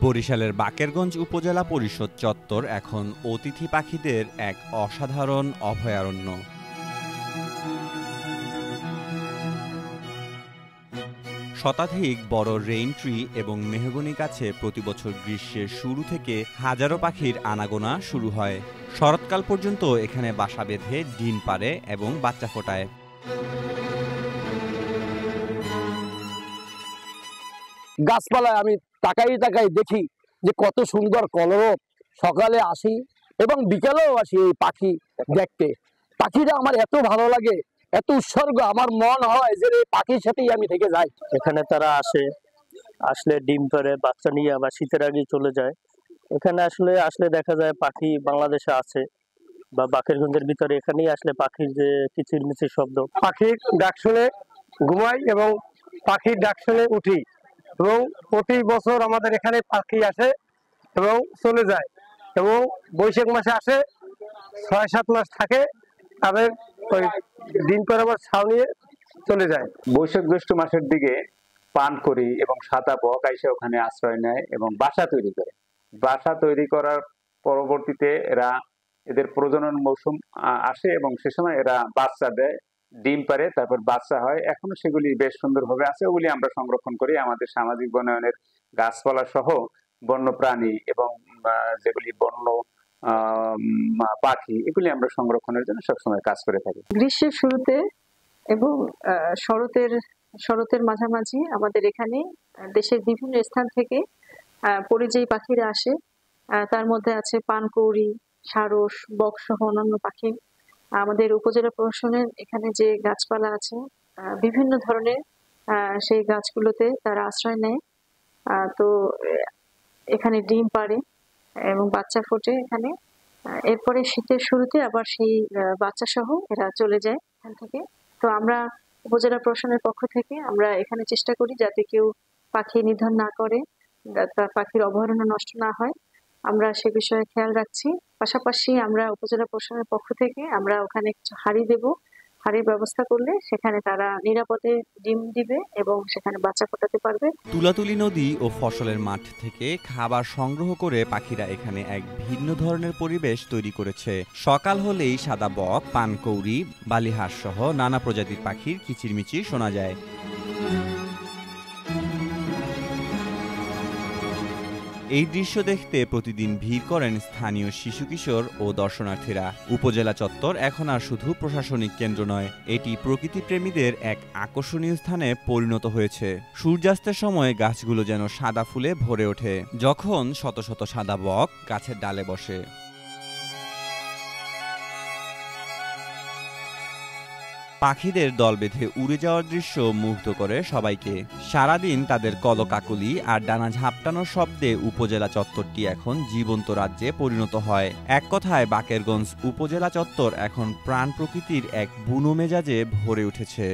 বরিশালের বাকেরগঞ্জ উপজেলা পরিষদ চত্বর এখন অতিথি পাখিদের এক অসাধারণ অভয়ারণ্য। শতাধিক বড় রেইন ট্রি এবং মেহগনি গাছে প্রতিবছর গ্রীষ্মের শুরু থেকে হাজারো পাখির আনাগোনা শুরু হয়। শরৎকাল পর্যন্ত এখানে বাসা বেঁধে ডিম পাড়ে এবং বাচ্চা ফোটায়। গাছপালায় আমি তাকাই দেখি যে কত সুন্দর কলরব। সকালে আসি এবং বিকেলেও আসি এই পাখি দেখতে। পাখিটা আমার এত ভালো লাগে, এত উৎসর্গ, আমার মন হয় যে এই পাখির সাথেই আমি থেকে যাই। এখানে তারা আসলে ডিম পাড়ে, বাচ্চা নিয়ে আবার শীতের আগেই চলে যায়। এখানে আসলে দেখা যায় পাখি বাংলাদেশে আছে বা বাকেরগঞ্জের ভিতরে। এখানেই আসলে পাখির যে কিচিরমিচির শব্দ, পাখির ডাক শুনে ঘুমাই এবং পাখির ডাক শুনে উঠি এবং প্রতি বছর আমাদের এখানে পাখি আসে এবং চলে যায় এবং বৈশাখ মাসে আসে, ৬-৭ মাস থাকে, তাদের ওই ডিম পাড়ে আবার ছাউ নিয়ে চলে যায়। বৈশাখ জ্যৈষ্ঠ মাসের দিকে পান করি এবং সাদা বক এসে ওখানে আশ্রয় নেয় এবং বাসা তৈরি করে। বাসা তৈরি করার পরবর্তীতে এদের প্রজনন মৌসুম আসে এবং সে সময় এরা বাচ্চা দেয়, ডিম পারে, তারপর বাচ্চা হয়। এখনো সেগুলি বেশ সুন্দরভাবে আছে, ওগুলি আমরা সংরক্ষণ করি। আমাদের সামাজিক বনায়নের গাছপালা সহ বন্য প্রাণী এবং যেগুলি বন্য পাখি, এগুলি আমরা সংরক্ষণের জন্য সবসময় কাজ করে থাকি। গ্রীষ্মের শুরুতে এবং শরতের মাঝামাঝি আমাদের এখানে দেশের বিভিন্ন স্থান থেকে পরিযায়ী পাখিরা আসে। তার মধ্যে আছে পানকৌড়ি, সারস, বক সহ অন্যান্য পাখি। আমাদের উপজেলা প্রশাসনের এখানে যে গাছপালা আছে বিভিন্ন ধরনের, সেই গাছগুলোতে তারা আশ্রয় নেয়। তো এখানে ডিম পাড়ে এবং বাচ্চা ফোটে এখানে। এরপরে শীতের শুরুতে আবার সেই বাচ্চা সহ এরা চলে যায় এখান থেকে। তো আমরা উপজেলা প্রশাসনের পক্ষ থেকে আমরা এখানে চেষ্টা করি যাতে কেউ পাখি নিধন না করে, পাখির অভয়ারণ্য নষ্ট না হয়, আমরা সে বিষয়ে খেয়াল রাখছি। পাশাপাশি আমরা উপজেলা প্রশাসনের পক্ষ থেকে আমরা ওখানে কিছু হাড়ি দেব। হাড়ির ব্যবস্থা করলে সেখানে তারা নিরাপদে ডিম দিবে এবং সেখানে বাচ্চা ফোটাতে পারবে। তুলাতুলি নদী ও ফসলের মাঠ থেকে খাবার সংগ্রহ করে পাখিরা এখানে এক ভিন্ন ধরনের পরিবেশ তৈরি করেছে। সকাল হলেই সাদা বক, পানকৌড়ি, বালিহাঁস সহ নানা প্রজাতির পাখির কিচিরমিচির শোনা যায়। এই দৃশ্য দেখতে প্রতিদিন ভিড় করেন স্থানীয় শিশু কিশোর ও দর্শনার্থীরা। উপজেলা চত্বর এখন আর শুধু প্রশাসনিক কেন্দ্র নয়, এটি প্রকৃতিপ্রেমীদের এক আকর্ষণীয় স্থানে পরিণত হয়েছে। সূর্যাস্তের সময় গাছগুলো যেন সাদা ফুলে ভরে ওঠে, যখন শত শত সাদা বক গাছের ডালে বসে। পাখিদের দল বেঁধে উড়ে যাওয়ার দৃশ্য মুগ্ধ করে সবাইকে। সারাদিন তাদের কলকাকলি আর ডানা ঝাপটানোর শব্দে উপজেলা চত্বরটি এখন জীবন্ত রাজ্যে পরিণত হয়। এক কথায় বাকেরগঞ্জ উপজেলা চত্বর এখন প্রাণ প্রকৃতির এক বুনো মেজাজে ভরে উঠেছে।